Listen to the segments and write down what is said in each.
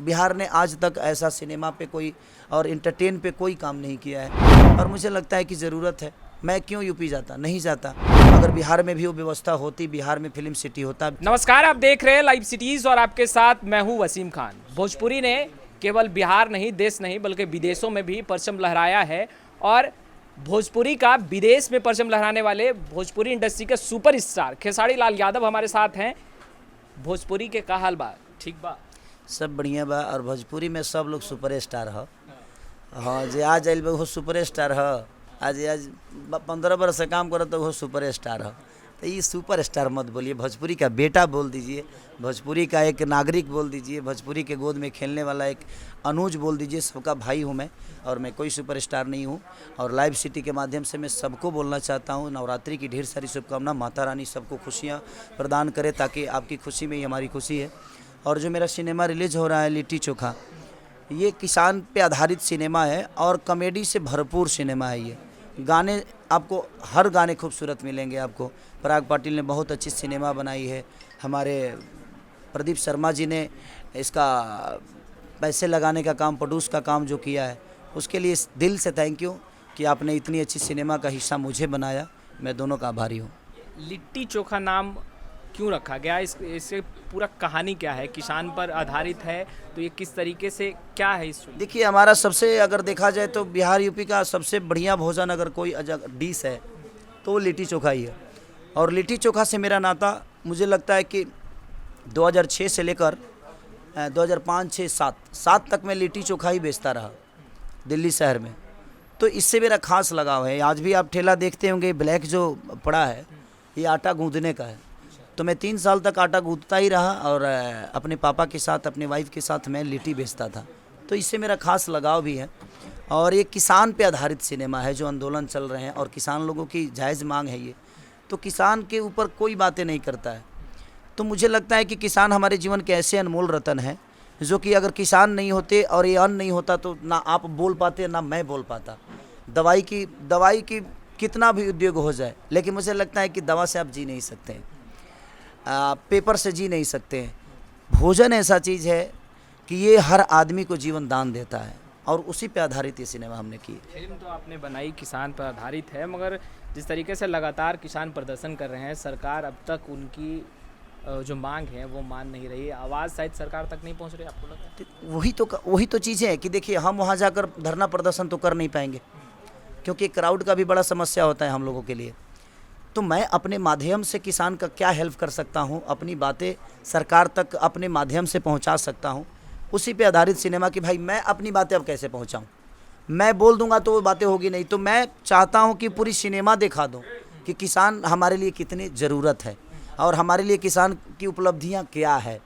बिहार ने आज तक ऐसा सिनेमा पे कोई और एंटरटेन पे कोई काम नहीं किया है और मुझे लगता है कि ज़रूरत है। मैं क्यों यूपी जाता, नहीं जाता। अगर बिहार में भी वो व्यवस्था होती, बिहार में फिल्म सिटी होता। नमस्कार, आप देख रहे हैं लाइव सिटीज और आपके साथ मैं हूं वसीम खान। भोजपुरी ने केवल बिहार नहीं, देश नहीं बल्कि विदेशों में भी परचम लहराया है और भोजपुरी का विदेश में परचम लहराने वाले भोजपुरी इंडस्ट्री के सुपरस्टार खेसारी लाल यादव हमारे साथ हैं। भोजपुरी के का हाल बा? ठीक बा? सब बढ़िया बा और भोजपुरी में सब लोग सुपर स्टार ह। हाँ, जे आज आइल बा वो सुपर स्टार ह। आज 15 वर्ष से काम करत तो वो सुपर स्टार ह। तो ये सुपर स्टार मत बोलिए, भोजपुरी का बेटा बोल दीजिए, भोजपुरी का एक नागरिक बोल दीजिए, भोजपुरी के गोद में खेलने वाला एक अनुज बोल दीजिए। सबका भाई हूँ मैं और मैं कोई सुपरस्टार नहीं हूँ। और लाइव सिटी के माध्यम से मैं सबको बोलना चाहता हूँ, नवरात्रि की ढेर सारी शुभकामना। माता रानी सबको खुशियाँ प्रदान करे, ताकि आपकी खुशी में ही हमारी खुशी है। और जो मेरा सिनेमा रिलीज़ हो रहा है लिट्टी चोखा, ये किसान पे आधारित सिनेमा है और कॉमेडी से भरपूर सिनेमा है। ये गाने आपको हर गाने खूबसूरत मिलेंगे आपको। पराग पाटिल ने बहुत अच्छी सिनेमा बनाई है। हमारे प्रदीप शर्मा जी ने इसका पैसे लगाने का काम, प्रोड्यूस का काम जो किया है, उसके लिए दिल से थैंक यू कि आपने इतनी अच्छी सिनेमा का हिस्सा मुझे बनाया। मैं दोनों का आभारी हूँ। लिट्टी चोखा नाम क्यों रखा गया? इससे पूरा कहानी क्या है? किसान पर आधारित है तो ये किस तरीके से क्या है इस? देखिए, हमारा सबसे अगर देखा जाए तो बिहार यूपी का सबसे बढ़िया भोजन अगर कोई डिश है तो वो लिट्टी चोखा ही है। और लिट्टी चोखा से मेरा नाता मुझे लगता है कि 2006 से लेकर 2005, 6, 7 तक मैं लिट्टी चोखा ही बेचता रहा दिल्ली शहर में। तो इससे मेरा खास लगाव है। आज भी आप ठेला देखते होंगे, ब्लैक जो पड़ा है ये आटा गूंदने का है। तो मैं 3 साल तक आटा गूंदता ही रहा और अपने पापा के साथ, अपने वाइफ के साथ मैं लिट्टी बेचता था। तो इससे मेरा खास लगाव भी है। और ये किसान पे आधारित सिनेमा है, जो आंदोलन चल रहे हैं और किसान लोगों की जायज़ मांग है ये। तो किसान के ऊपर कोई बातें नहीं करता है। तो मुझे लगता है कि किसान हमारे जीवन के ऐसे अनमोल रतन हैं, जो कि अगर किसान नहीं होते और ये अन्न नहीं होता तो ना आप बोल पाते ना मैं बोल पाता। दवाई की कितना भी उद्योग हो जाए, लेकिन मुझे लगता है कि दवा से आप जी नहीं सकते हैं, पेपर से जी नहीं सकते हैं। भोजन ऐसा चीज़ है कि ये हर आदमी को जीवन दान देता है और उसी पे आधारित ये सिनेमा हमने की। फिल्म तो आपने बनाई किसान पर आधारित है, मगर जिस तरीके से लगातार किसान प्रदर्शन कर रहे हैं, सरकार अब तक उनकी जो मांग है वो मान नहीं रही है। आवाज़ शायद सरकार तक नहीं पहुंच रही, आपको लगता है? वही तो चीज़ें हैं कि देखिए, हम वहाँ जाकर धरना प्रदर्शन तो कर नहीं पाएंगे, क्योंकि क्राउड का भी बड़ा समस्या होता है हम लोगों के लिए। तो मैं अपने माध्यम से किसान का क्या हेल्प कर सकता हूँ, अपनी बातें सरकार तक अपने माध्यम से पहुँचा सकता हूँ। उसी पे आधारित सिनेमा कि भाई मैं अपनी बातें अब कैसे पहुँचाऊँ। मैं बोल दूंगा तो वो बातें होगी नहीं। तो मैं चाहता हूँ कि पूरी सिनेमा दिखा दूँ कि किसान हमारे लिए कितनी ज़रूरत है और हमारे लिए किसान की उपलब्धियाँ क्या है।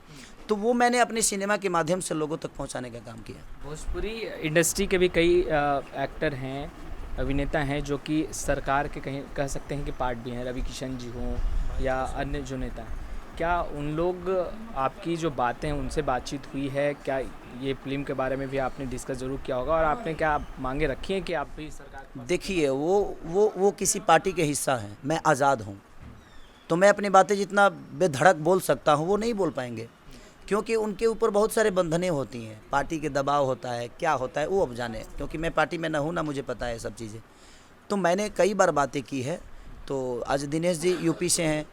तो वो मैंने अपने सिनेमा के माध्यम से लोगों तक पहुँचाने का काम किया। भोजपुरी इंडस्ट्री के भी कई एक्टर हैं, अभिनेता हैं जो कि सरकार के कहीं कह सकते हैं कि पार्ट भी हैं। रवि किशन जी हों या अन्य जो नेता हैं, क्या उन लोग, आपकी जो बातें हैं उनसे बातचीत हुई है? क्या ये फिल्म के बारे में भी आपने डिस्कस ज़रूर किया होगा और आपने क्या मांगे रखी हैं कि आप भी सरकार? देखिए, वो किसी पार्टी के हिस्सा हैं, मैं आज़ाद हूँ। तो मैं अपनी बातें जितना बेधड़क बोल सकता हूँ वो नहीं बोल पाएंगे, क्योंकि उनके ऊपर बहुत सारे बंधनें होती हैं, पार्टी के दबाव होता है, क्या होता है वो अब जाने, क्योंकि मैं पार्टी में ना हूँ ना मुझे पता है सब चीज़ें। तो मैंने कई बार बातें की है। तो आज दिनेश जी यूपी से हैं,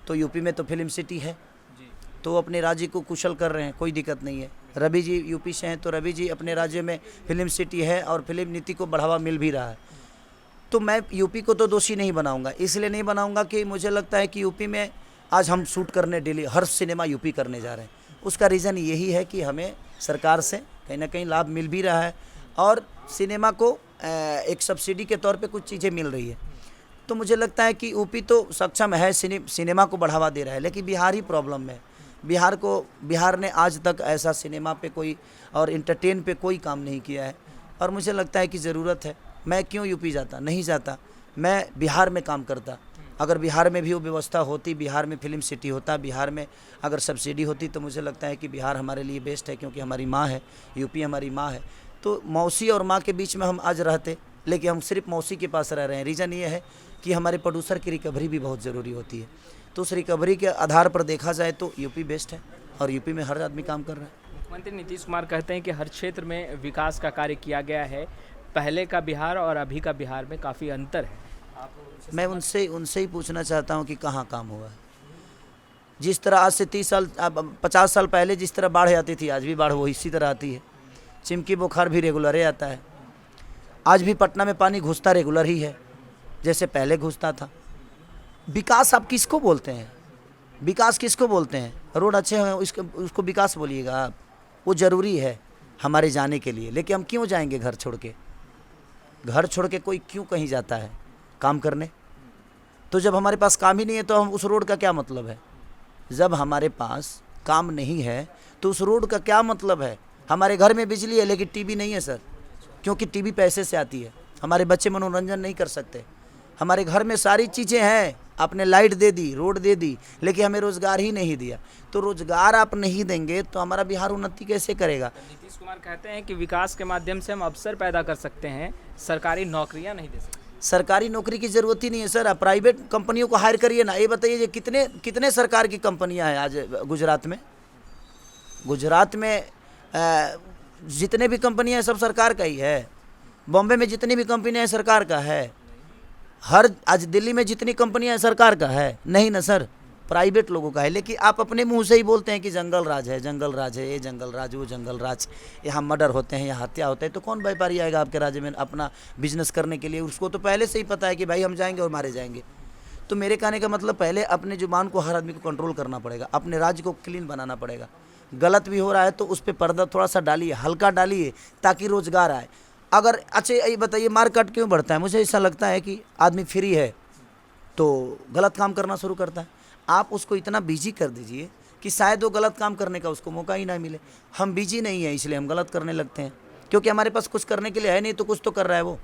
तो यूपी में तो फिल्म सिटी है, तो वो अपने राज्य को कुशल कर रहे हैं, कोई दिक्कत नहीं है। रवि जी यूपी से हैं, तो रवि जी अपने राज्य में फिल्म सिटी है और फिल्म नीति को बढ़ावा मिल भी रहा है। तो मैं यूपी को तो दोषी नहीं बनाऊंगा, इसलिए नहीं बनाऊंगा कि मुझे लगता है कि यूपी में आज हम शूट करने डेली हर सिनेमा यूपी करने जा रहे हैं। उसका रीज़न यही है कि हमें सरकार से कहीं ना कहीं लाभ मिल भी रहा है और सिनेमा को एक सब्सिडी के तौर पे कुछ चीज़ें मिल रही है। तो मुझे लगता है कि यूपी तो सक्षम है, सिनेमा को बढ़ावा दे रहा है, लेकिन बिहार ही प्रॉब्लम में। बिहार ने आज तक ऐसा सिनेमा पे कोई और एंटरटेन पे कोई काम नहीं किया है और मुझे लगता है कि ज़रूरत है। मैं क्यों यूपी जाता, नहीं जाता। मैं बिहार में काम करता। अगर बिहार में भी वो व्यवस्था होती, बिहार में फिल्म सिटी होता, बिहार में अगर सब्सिडी होती, तो मुझे लगता है कि बिहार हमारे लिए बेस्ट है, क्योंकि हमारी माँ है, यूपी हमारी माँ है। तो मौसी और माँ के बीच में हम आज रहते, लेकिन हम सिर्फ मौसी के पास रह रहे हैं। रीज़न ये है कि हमारे प्रोड्यूसर की रिकवरी भी बहुत ज़रूरी होती है। तो उस रिकवरी के आधार पर देखा जाए तो यूपी बेस्ट है और यूपी में हर आदमी काम कर रहा है। मुख्यमंत्री नीतीश कुमार कहते हैं कि हर क्षेत्र में विकास का कार्य किया गया है, पहले का बिहार और अभी का बिहार में काफ़ी अंतर है। मैं उनसे ही पूछना चाहता हूँ कि कहाँ काम हुआ है। जिस तरह आज से 30 साल 50 साल पहले जिस तरह बाढ़ आती थी, आज भी बाढ़ वो इसी तरह आती है। चिमकी बुखार भी रेगुलर ही आता है। आज भी पटना में पानी घुसता रेगुलर ही है जैसे पहले घुसता था। विकास आप किसको बोलते हैं? विकास किसको बोलते हैं? रोड अच्छे हैं उसको विकास बोलिएगा आप? वो ज़रूरी है हमारे जाने के लिए, लेकिन हम क्यों जाएंगे घर छोड़ के? घर छोड़ के कोई क्यों कहीं जाता है काम करने? तो जब हमारे पास काम ही नहीं है तो हम उस रोड का क्या मतलब है? जब हमारे पास काम नहीं है तो उस रोड का क्या मतलब है? हमारे घर में बिजली है लेकिन टीवी नहीं है सर, क्योंकि टीवी पैसे से आती है। हमारे बच्चे मनोरंजन नहीं कर सकते। हमारे घर में सारी चीज़ें हैं, आपने लाइट दे दी, रोड दे दी, लेकिन हमें रोज़गार ही नहीं दिया। तो रोज़गार आप नहीं देंगे तो हमारा बिहार उन्नति कैसे करेगा? नीतीश कुमार कहते हैं कि विकास के माध्यम से हम अवसर पैदा कर सकते हैं, सरकारी नौकरियां नहीं दे सकते। सरकारी नौकरी की ज़रूरत ही नहीं है सर, आप प्राइवेट कंपनियों को हायर करिए ना। ये बताइए ये कितने सरकार की कंपनियां हैं आज गुजरात में? गुजरात में जितने भी कंपनियां हैं सब सरकार का ही है। बॉम्बे में जितनी भी कंपनियां हैं सरकार का है। आज दिल्ली में जितनी कंपनियां हैं सरकार का है? नहीं ना सर, प्राइवेट लोगों का है। लेकिन आप अपने मुंह से ही बोलते हैं कि जंगल राज है, जंगल राज है, ये जंगल राज, वो जंगल राज, यहाँ मर्डर होते हैं, यहाँ हत्या होते हैं। तो कौन व्यापारी आएगा आपके राज्य में अपना बिजनेस करने के लिए? उसको तो पहले से ही पता है कि भाई हम जाएंगे और मारे जाएंगे। तो मेरे कहने का मतलब पहले अपने जुबान को हर आदमी को कंट्रोल करना पड़ेगा, अपने राज्य को क्लीन बनाना पड़ेगा। गलत भी हो रहा है तो उस पर पर्दा थोड़ा सा डालिए, हल्का डालिए, ताकि रोजगार आए। अगर अच्छा ये बताइए मार्केट क्यों बढ़ता है? मुझे ऐसा लगता है कि आदमी फ्री है तो गलत काम करना शुरू करता है। आप उसको इतना बिजी कर दीजिए कि शायद वो गलत काम करने का उसको मौका ही ना मिले। हम बिजी नहीं है इसलिए हम गलत करने लगते हैं, क्योंकि हमारे पास कुछ करने के लिए है नहीं तो कुछ तो कर रहा है वो।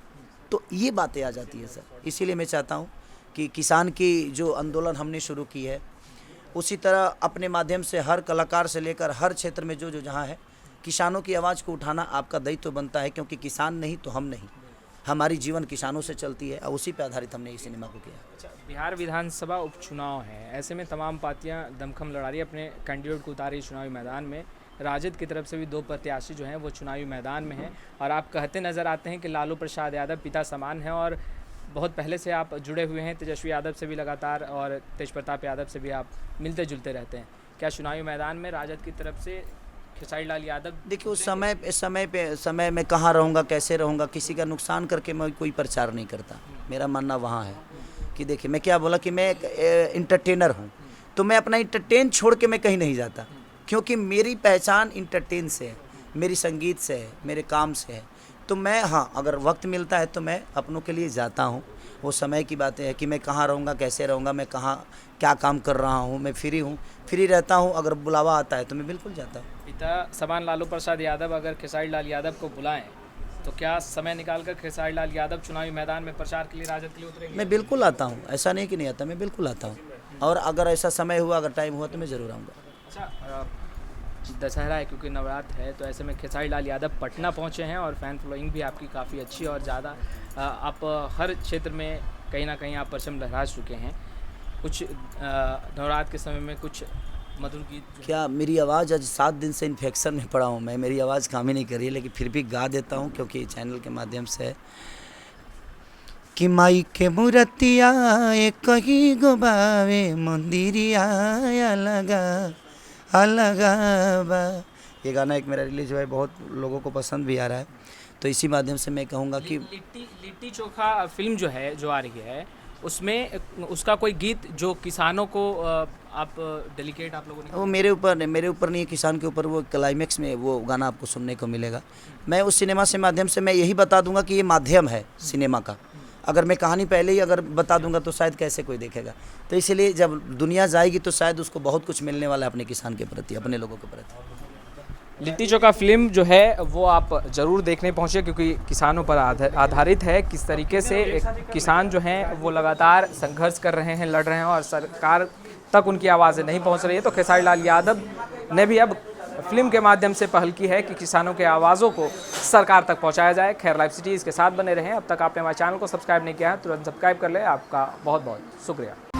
तो ये बातें आ जाती है सर। इसीलिए मैं चाहता हूँ कि किसान की जो आंदोलन हमने शुरू की है, उसी तरह अपने माध्यम से हर कलाकार से लेकर हर क्षेत्र में जो जहाँ है, किसानों की आवाज़ को उठाना आपका दायित्व बनता है। क्योंकि किसान नहीं तो हम नहीं, हमारी जीवन किसानों से चलती है और उसी पे आधारित हमने इस सिनेमा को किया। अच्छा, बिहार विधानसभा उपचुनाव है, ऐसे में तमाम पार्टियां दमखम लड़ा रही है, अपने कैंडिडेट को उतारी चुनावी मैदान में। राजद की तरफ से भी 2 प्रत्याशी जो हैं वो चुनावी मैदान में हैं और आप कहते नज़र आते हैं कि लालू प्रसाद यादव पिता समान हैं और बहुत पहले से आप जुड़े हुए हैं। तेजस्वी यादव से भी लगातार और तेज प्रताप यादव से भी आप मिलते जुलते रहते हैं। क्या चुनावी मैदान में राजद की तरफ से खेसारी लाल यादव? देखिए उस समय में कहाँ रहूँगा, कैसे रहूँगा, किसी का नुकसान करके मैं कोई प्रचार नहीं करता। मेरा मानना वहाँ है कि देखिए मैं क्या बोला कि मैं एक इंटरटेनर हूँ, तो मैं अपना इंटरटेन छोड़ के मैं कहीं नहीं जाता, क्योंकि मेरी पहचान इंटरटेन से है, मेरी संगीत से है, मेरे काम से है। तो मैं अगर वक्त मिलता है तो मैं अपनों के लिए जाता हूँ। वो समय की बातें है कि मैं कहाँ रहूँगा, कैसे रहूँगा, मैं कहाँ क्या काम कर रहा हूँ। मैं फ्री रहता हूँ। अगर बुलावा आता है तो मैं बिल्कुल जाता हूँ। पिता समान लालू प्रसाद यादव अगर खेसारी लाल यादव को बुलाएं तो क्या समय निकालकर खेसारी लाल यादव चुनावी मैदान में प्रचार के लिए राजद के लिए उतरेंगे? मैं बिल्कुल आता हूँ, ऐसा नहीं कि नहीं आता, मैं बिल्कुल आता हूँ। और अगर ऐसा समय हुआ, अगर टाइम हुआ तो मैं ज़रूर आऊँगा। अच्छा, दशहरा है क्योंकि नवरात्र है, तो ऐसे में खेसारी लाल यादव पटना पहुंचे हैं और फ़ैन फॉलोइंग भी आपकी काफ़ी अच्छी और ज़्यादा, आप हर क्षेत्र में कहीं ना कहीं आप परचम लहरा चुके हैं। कुछ नवरात्र के समय में कुछ मधुर गीत? क्या मेरी आवाज़ आज 7 दिन से इन्फेक्शन में पड़ा हूँ मैं, मेरी आवाज़ काम ही नहीं कर रही है, लेकिन फिर भी गा देता हूँ क्योंकि चैनल के माध्यम से कि माई के मूर्तिया कहीं गोबावे मंदिरिया अलगा। ये गाना एक मेरा रिलीज हुआ है, बहुत लोगों को पसंद भी आ रहा है। तो इसी माध्यम से मैं कहूँगा कि लिट्टी चोखा फिल्म जो है, जो आ रही है, उसमें उसका कोई गीत जो किसानों को आप डेलिकेट आप लोगों ने? वो मेरे ऊपर नहीं है, किसान के ऊपर। वो क्लाइमेक्स में वो गाना आपको सुनने को मिलेगा। मैं उस सिनेमा से माध्यम से मैं यही बता दूंगा कि ये माध्यम है सिनेमा का। अगर मैं कहानी पहले ही अगर बता दूंगा तो शायद कैसे कोई देखेगा। तो इसलिए जब दुनिया जाएगी तो शायद उसको बहुत कुछ मिलने वाला है अपने किसान के प्रति, अपने लोगों के प्रति। लिट्टी चोखा फिल्म जो है वो आप ज़रूर देखने पहुँचे, क्योंकि किसानों पर आधारित है। किस तरीके से किसान जो हैं वो लगातार संघर्ष कर रहे हैं, लड़ रहे हैं और सरकार तक उनकी आवाज़ें नहीं पहुँच रही है। तो खेसारी लाल यादव ने भी अब फिल्म के माध्यम से पहल की है कि किसानों के आवाज़ों को सरकार तक पहुँचाया जाए। खैर लाइव सिटी इसके साथ बने रहें। अब तक आपने हमारे चैनल को सब्सक्राइब नहीं किया है तुरंत सब्सक्राइब कर ले। आपका बहुत बहुत शुक्रिया।